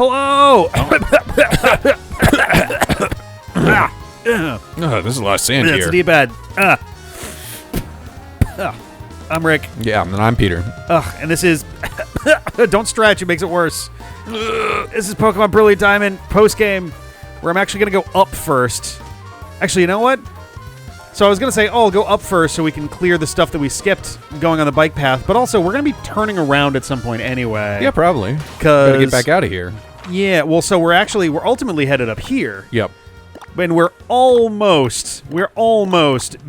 Hello! Oh, there's a lot of sand It's here. a deep bed. I'm Rick. Yeah, and I'm Peter. And this is... Don't stretch, it makes it worse. This is Pokemon Brilliant Diamond post-game, where I'm actually going to go up first. Actually, you know what? So I was going to say, I'll go up first so we can clear the stuff that we skipped going on the bike path, but also we're going to be turning around at some point anyway. Yeah, probably. Gotta get back out of here. Yeah, well, so we're ultimately headed up here. Yep. And we're almost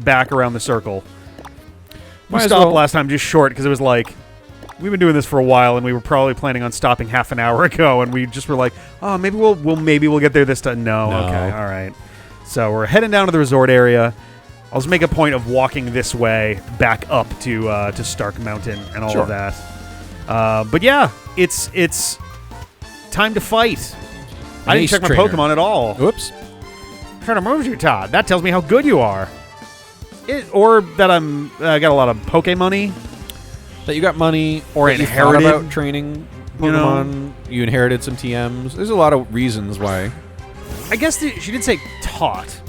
back around the circle. We stopped last time just short because it was like, we've been doing this for a while and we were probably planning on stopping half an hour ago and we just were like, oh, maybe we'll get there this time. No. Okay, all right. So we're heading down to the resort area. I'll just make a point of walking this way back up to Stark Mountain and all of that. But yeah, it's time to fight. I didn't check my Pokemon at all. Oops. What kind of moves you taught? That tells me how good you are. Or that I got a lot of Pokemoney. That you got money, or that inherited you thought about training Pokemon. You inherited some TMs. There's a lot of reasons why. I guess she did say taught.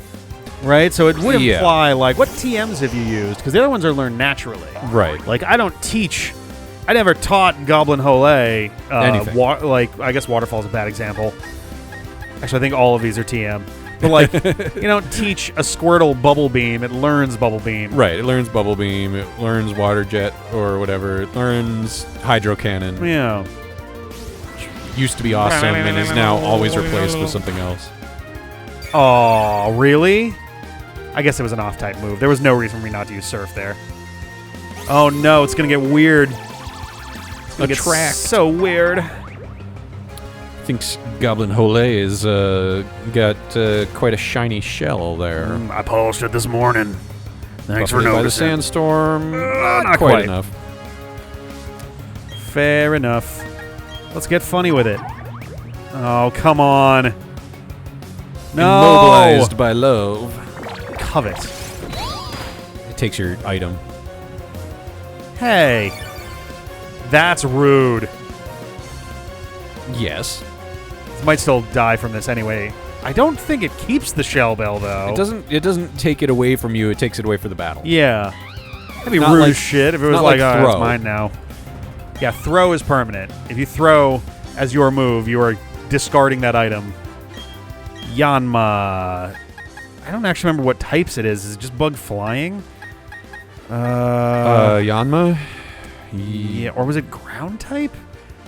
Right, so it would imply, like, what TMs have you used? Because the other ones are learned naturally. Right. Like, I never taught Goblin Hole anything. I guess Waterfall's a bad example. Actually, I think all of these are TM. But, like, you don't teach a Squirtle Bubble Beam. It learns Bubble Beam. Right, it learns Bubble Beam. It learns Water Jet or whatever. It learns Hydro Cannon. Yeah. Which used to be awesome and is now always replaced with something else. Oh, really? I guess it was an off-type move. There was no reason for me not to use Surf there. Oh no, it's gonna get weird. It's gonna get so weird. I think Goblin Hole is got quite a shiny shell there. I polished it this morning. Thanks for noticing. By the sandstorm, not quite enough. Fair enough. Let's get funny with it. Oh, come on. No. Immobilized by love. Covet. It takes your item. Hey. That's rude. Yes. It might still die from this anyway. I don't think it keeps the Shell Bell, though. It doesn't take it away from you. It takes it away for the battle. Yeah. That'd be Not rude like, as shit if it was not like, like oh, throw. it's mine now. Yeah, throw is permanent. If you throw as your move, you are discarding that item. Yanma. I don't actually remember what types it is. Is it just bug flying? Yanma? Yeah, or was it ground type?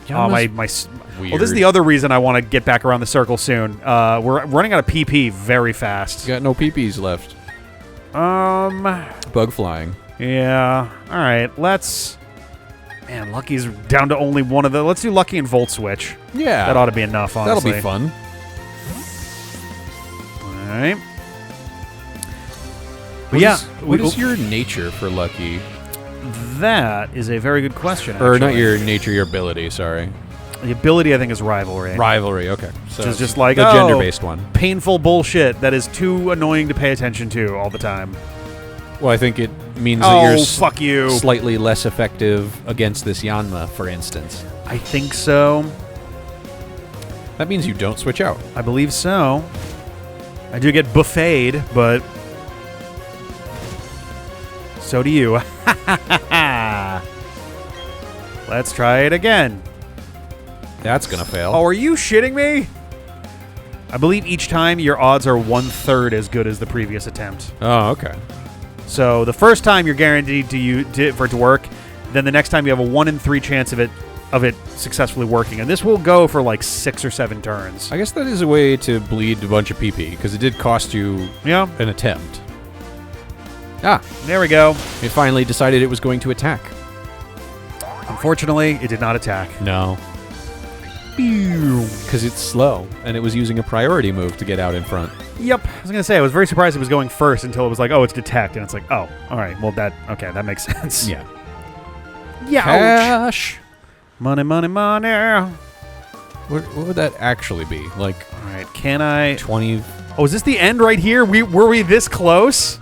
Yanma's Well, this is the other reason I want to get back around the circle soon. We're running out of PP very fast. You got no PPs left. Bug flying. Yeah. All right, let's... Man, Lucky's down to only one of the... Let's do Lucky and Volt Switch. Yeah. That ought to be enough, honestly. That'll be fun. All right. But what is your nature for Lucky? That is a very good question, Or actually. not your nature, your ability, sorry. The ability, I think, is Rivalry. Rivalry, okay. So Which is just like, the gender-based one. Painful bullshit that is too annoying to pay attention to all the time. Well, I think it means that you're fuck you. slightly less effective against this Yanma, for instance. I think so. That means you don't switch out. I believe so. I do get buffeted, but so do you. Let's try it again. That's gonna fail. Oh, are you shitting me? I believe each time your odds are 1/3 as good as the previous attempt. Oh, okay. So the first time you're guaranteed for it to work, then the next time you have a 1 in 3 chance of it successfully working, and this will go for like 6 or 7 turns. I guess that is a way to bleed a bunch of PP, because it did cost you an attempt. Ah, there we go. It finally decided it was going to attack. Unfortunately, it did not attack. No. Because it's slow, and it was using a priority move to get out in front. Yep. I was going to say, I was very surprised it was going first until it was like, oh, it's detect, and it's like, oh, all right, well, that makes sense. Yeah. Yeah. Cash. Money, money, money. What would that actually be? Like, all right, can I... 20... Oh, is this the end right here? Were we this close?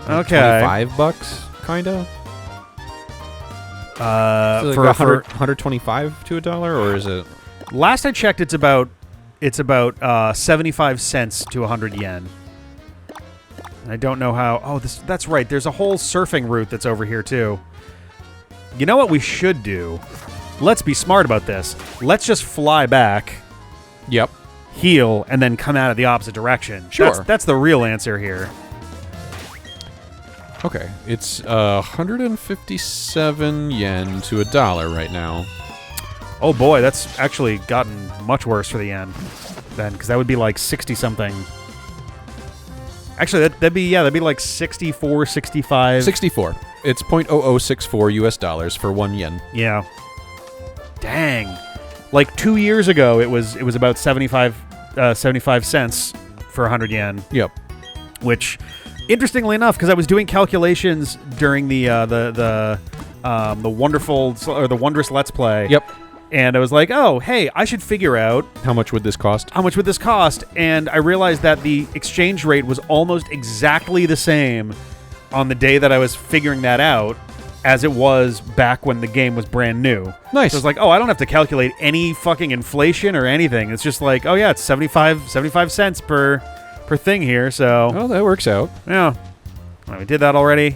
Like okay. $25, kind of? So like for 125 to $1, or is it Last I checked, it's about 75 cents to 100 yen. And I don't know how. Oh, that's right. There's a whole surfing route that's over here too. You know what we should do? Let's be smart about this. Let's just fly back. Yep. Heal, and then come out of the opposite direction. Sure. That's the real answer here. Okay, it's 157 yen to $1 right now. Oh boy, that's actually gotten much worse for the yen then, because that would be like 60-something. Actually, that'd be like 64, 65. 64. It's 0.0064 US dollars for 1 yen. Yeah. Dang. Like 2 years ago, it was about 75 cents for 100 yen. Yep. Which, interestingly enough, because I was doing calculations during the wonderful or the wondrous Let's Play. Yep. And I was like, oh, hey, I should figure out how much would this cost? And I realized that the exchange rate was almost exactly the same on the day that I was figuring that out as it was back when the game was brand new. Nice. So it's like, oh, I don't have to calculate any fucking inflation or anything. It's just like, oh yeah, it's 75 cents per thing here. So oh, that works out. Yeah. Well, we did that already.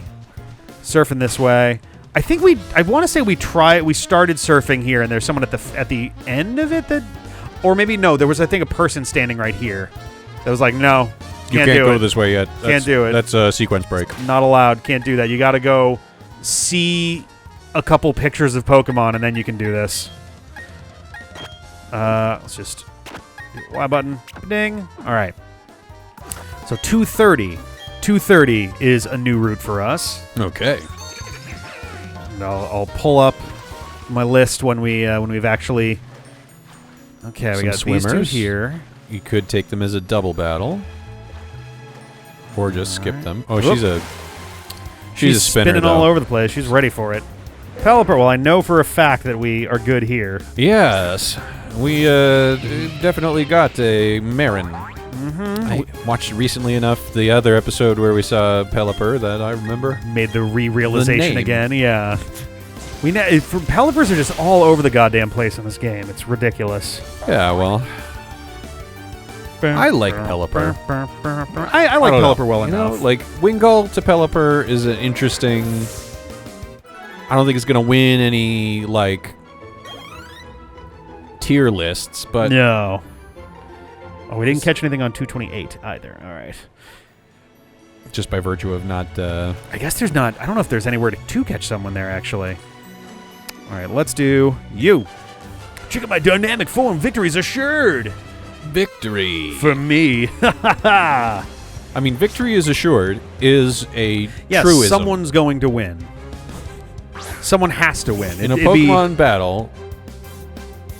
Surfing this way. I think I want to say we started surfing here, and there's someone at the end of it or maybe no, there was, I think, a person standing right here that was like, no, you can't go this way yet. Can't do it. That's a sequence break. Not allowed. Can't do that. You got to go see a couple pictures of Pokemon, and then you can do this. Let's just do the Y button. Ding. All right. So 230. 230 is a new route for us. Okay. I'll pull up my list when we've actually. Okay, we got swimmers. These two here. You could take them as a double battle, or just skip them. Oh, Whoop. she's a spinner, spinning all over the place. She's ready for it. Pelipper. Well, I know for a fact that we are good here. Yes, we definitely got a Marin. I watched recently enough the other episode where we saw Pelipper that I remember. Made the realization again, yeah. Pelipers are just all over the goddamn place in this game. It's ridiculous. Yeah, well, I like Pelipper. I like Pelipper well enough. Know, like, Wingull to Pelipper is an interesting. I don't think it's going to win any, like, tier lists, but. No. Oh, we didn't catch anything on 228 either. All right. Just by virtue of not... I guess there's not... I don't know if there's anywhere to catch someone there, actually. All right, let's do you. Check out my dynamic form. Victory's assured. Victory. For me. I mean, victory is assured is a yes, truism. Someone's going to win. Someone has to win. In a Pokemon battle,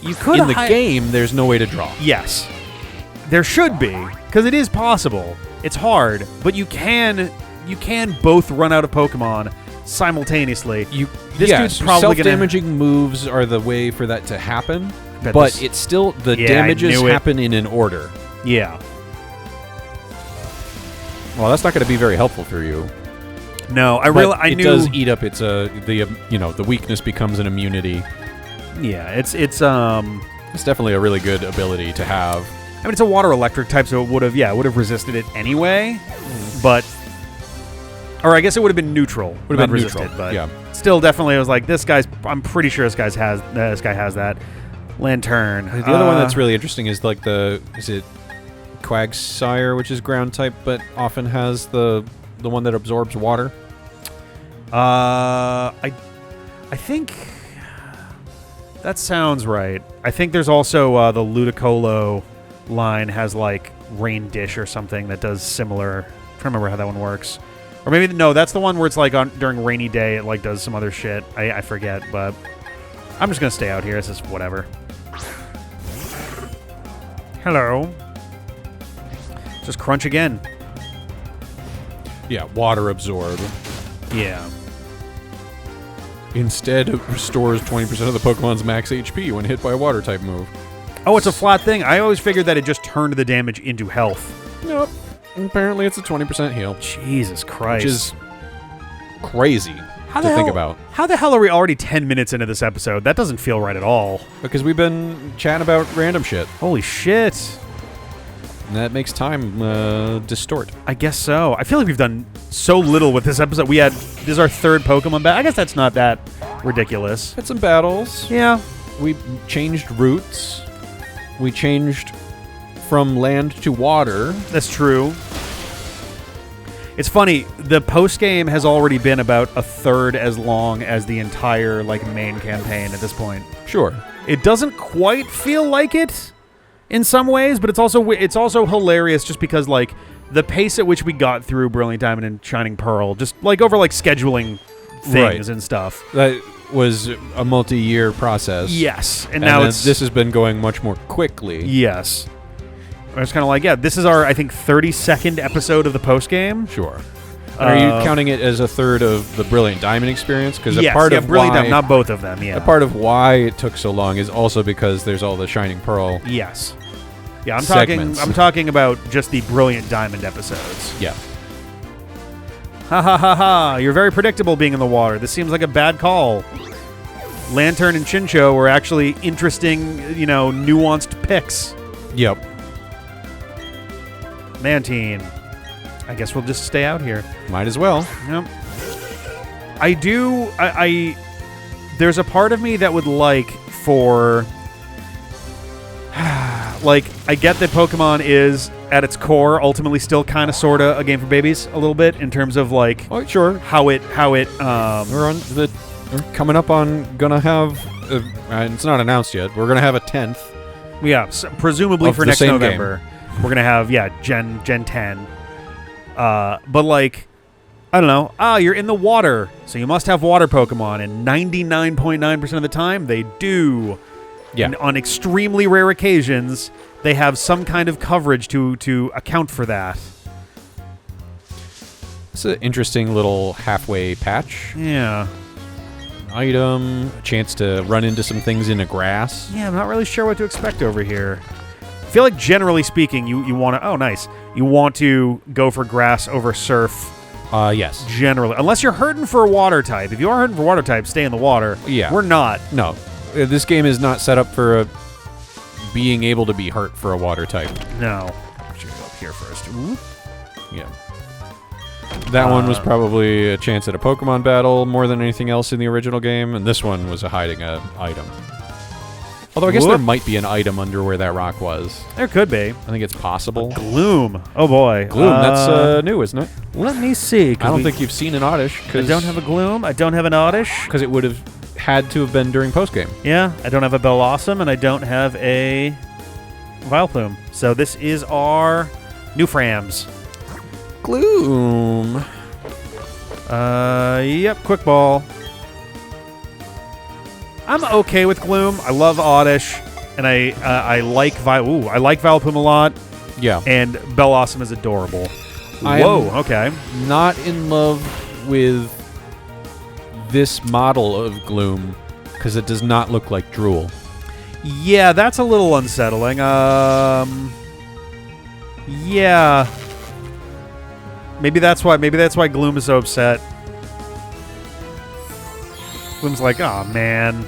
you could in the game, there's no way to draw. Yes. There should be, because it is possible. It's hard, but you can both run out of Pokemon simultaneously. This dude's probably self-damaging moves are the way for that to happen, but it's still the damages happen in an order. Yeah. Well, that's not going to be very helpful for you. No, I knew it does eat up its the weakness becomes an immunity. Yeah, it's definitely a really good ability to have. I mean, it's a water electric type, so it would have resisted it anyway. But, or I guess it would have been neutral. Would have been resisted, neutral, but yeah. Still, definitely, I was like, this guy's. I'm pretty sure this guy has that. Lantern. The other one that's really interesting is like is it Quagsire, which is ground type, but often has the one that absorbs water. I think that sounds right. I think there's also the Ludicolo line has like Rain Dish or something that does similar. I'm trying to remember how that one works. Or maybe no, that's the one where it's like during rainy day it like does some other shit. I forget, but I'm just gonna stay out here. This is whatever. Hello. Just crunch again. Yeah, water absorb. Yeah. Instead, it restores 20% of the Pokemon's max HP when hit by a water type move. Oh, it's a flat thing? I always figured that it just turned the damage into health. Nope. Apparently, it's a 20% heal. Jesus Christ. Which is crazy. think about. How the hell are we already 10 minutes into this episode? That doesn't feel right at all. Because we've been chatting about random shit. Holy shit. And that makes time distort. I guess so. I feel like we've done so little with this episode. This is our third Pokemon battle. I guess that's not that ridiculous. Had some battles. Yeah. We changed routes. We changed from land to water. That's true. It's funny, the post-game has already been about a third as long as the entire main campaign at this point. Sure. It doesn't quite feel like it in some ways, but it's also hilarious just because the pace at which we got through Brilliant Diamond and Shining Pearl, just over scheduling things and stuff. That was a multi-year process. Yes, and now this has been going much more quickly. Yes. It's kind of this is our, I think, 32nd episode of the post-game. Sure. Are you counting it as a third of the Brilliant Diamond experience? Because yes, part of Brilliant why, Diamond, not both of them, yeah. A part of why it took so long is also because there's all the Shining Pearl. Yes. Yeah, I'm talking about just the Brilliant Diamond episodes. Yeah. Ha ha ha ha, you're very predictable being in the water. This seems like a bad call. Lantern and Chincho were actually interesting, nuanced picks. Yep. Mantine. I guess we'll just stay out here. Might as well. Yep. There's a part of me that would like for... I get that Pokemon is, at its core, ultimately still kind of, sort of, a game for babies, a little bit, in terms of, oh, sure. how it, We're coming up on gonna have, it's not announced yet, we're gonna have a 10th. Yeah, presumably for next November. Game. We're gonna have, Gen 10. But I don't know. You're in the water, so you must have water Pokemon, and 99.9% of the time, they do. Yeah. And on extremely rare occasions, they have some kind of coverage to account for that. It's an interesting little halfway patch. Yeah. Item, a chance to run into some things in the grass. Yeah, I'm not really sure what to expect over here. I feel like generally speaking, you want to... Oh, nice. You want to go for grass over surf. Yes. Generally. Unless you're hurting for a water type. If you are hurting for water type, stay in the water. Yeah. We're not. No. This game is not set up for being able to be hurt for a water type. No. I should go up here first. Ooh. Yeah. That one was probably a chance at a Pokemon battle more than anything else in the original game, and this one was a hiding item. Although I guess there might be an item under where that rock was. There could be. I think it's possible. Gloom. Oh, boy. Gloom, that's new, isn't it? Let me see. I don't think you've seen an Oddish. I don't have a Gloom. I don't have an Oddish. Because it would have had to have been during postgame. Yeah, I don't have a Bellossom, and I don't have a Vileplume. So this is our new Frams. Gloom. Yep, Quick Ball. I'm okay with Gloom. I love Oddish, and I like Vileplume a lot. Yeah. And Bellossom is adorable. Whoa, okay. Not in love with this model of Gloom because it does not look like Drool. Yeah, that's a little unsettling. Yeah. Maybe that's why Gloom is so upset. Gloom's like, oh man,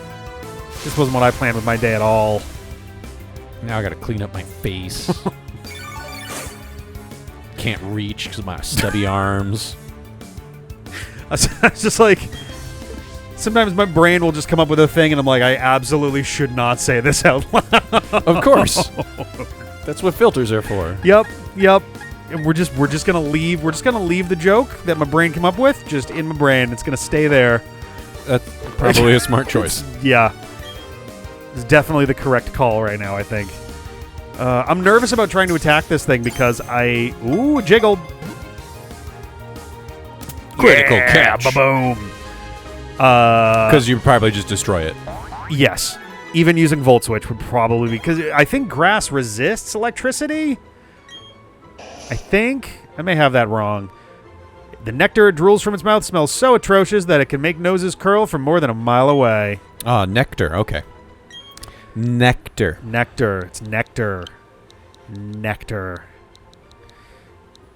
this wasn't what I planned with my day at all. Now I gotta clean up my face. Can't reach because of my stubby arms. It's just like, sometimes my brain will just come up with a thing, and I'm like, I absolutely should not say this out loud. Of course. That's what filters are for. Yep. And we're just gonna leave the joke that my brain came up with just in my brain. It's gonna stay there. That's probably a smart choice. Yeah. It's definitely the correct call right now, I think. I'm nervous about trying to attack this thing because jiggled. Critical catch. Ba-boom. Because you probably just destroy it. Yes. Even using Volt Switch would probably be... Because I think grass resists electricity? I think. I may have that wrong. The nectar it drools from its mouth smells so atrocious that it can make noses curl from more than a mile away. Nectar. Okay. Nectar. It's nectar. Nectar.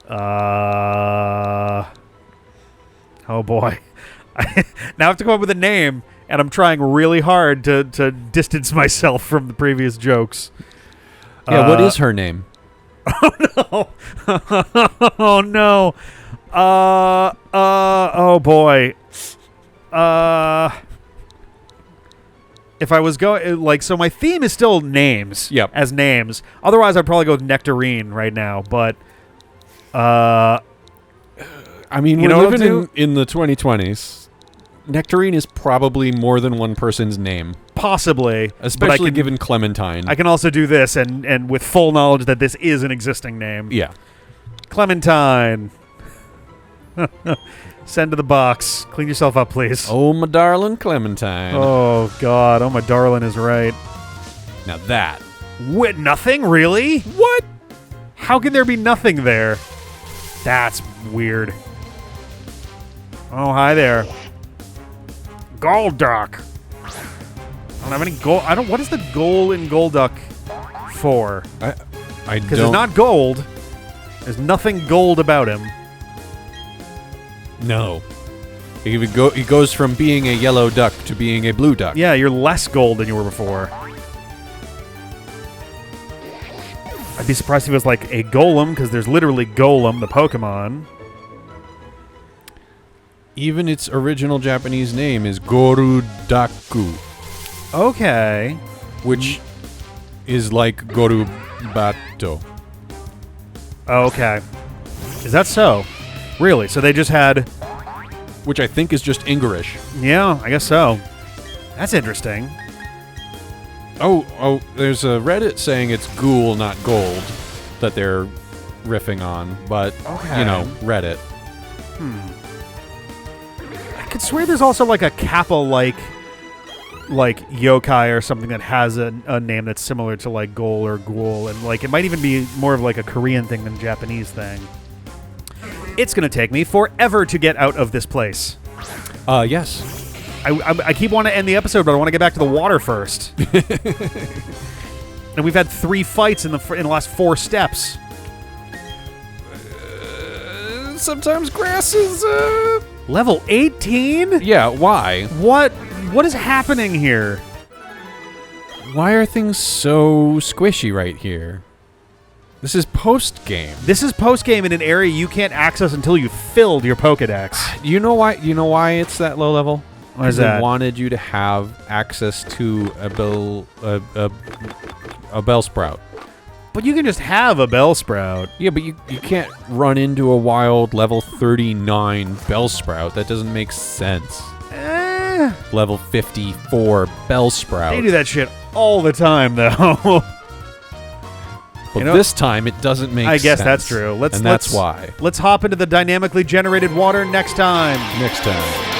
Oh boy. Now I have to come up with a name, and I'm trying really hard to distance myself from the previous jokes. Yeah, what is her name? Oh, no. Oh, no. Oh, boy. If I was going, like, so my theme is still names. Yep. As names. Otherwise, I'd probably go with Nectarine right now, but, I mean, you we're know what living in the 2020s. Nectarine is probably more than one person's name. possibly. Especially given Clementine. I can also do this, and with full knowledge that this is an existing name. Yeah. Clementine. Send to the box. Clean yourself up, please. Oh, my darling Clementine. Oh, God. Oh, my darling is right. Now that. What? Nothing? Really? What? How can there be nothing there? That's weird. Oh, hi there. Golduck. I don't have any gold. What is the goal in Golduck for? I Because it's not gold. There's nothing gold about him. No. He goes from being a yellow duck to being a blue duck. Yeah, you're less gold than you were before. I'd be surprised if it was like a golem, because there's literally Golem, the Pokemon. Even its original Japanese name is Gorudaku, Okay. which is like Gorubato. Okay. Is that so? Really? So they just had... Which I think is just English. Yeah, I guess so. That's interesting. Oh, there's a Reddit saying it's ghoul, not gold, that they're riffing on, but, Okay. you know, Reddit. I could swear there's also like a Kappa-like yokai or something that has a name that's similar to like Ghoul or Ghoul, and like it might even be more of like a Korean thing than a Japanese thing. It's going to take me forever to get out of this place. Yes. I keep wanting to end the episode, but I want to get back to the water first. And we've had 3 fights in the last 4 steps. Sometimes grass is, Level 18? Yeah, why? What is happening here? Why are things so squishy right here? This is post-game. This is post-game in an area you can't access until you've filled your Pokedex. You know why it's that low level? Why is that? They wanted you to have access to a Bellsprout. But you can just have a Bellsprout. Yeah, but you can't run into a wild level 39 Bellsprout. That doesn't make sense. Level 54 Bellsprout. They do that shit all the time, though. But this time it doesn't make sense. I guess that's true. That's why. Let's hop into the dynamically generated water next time. Next time.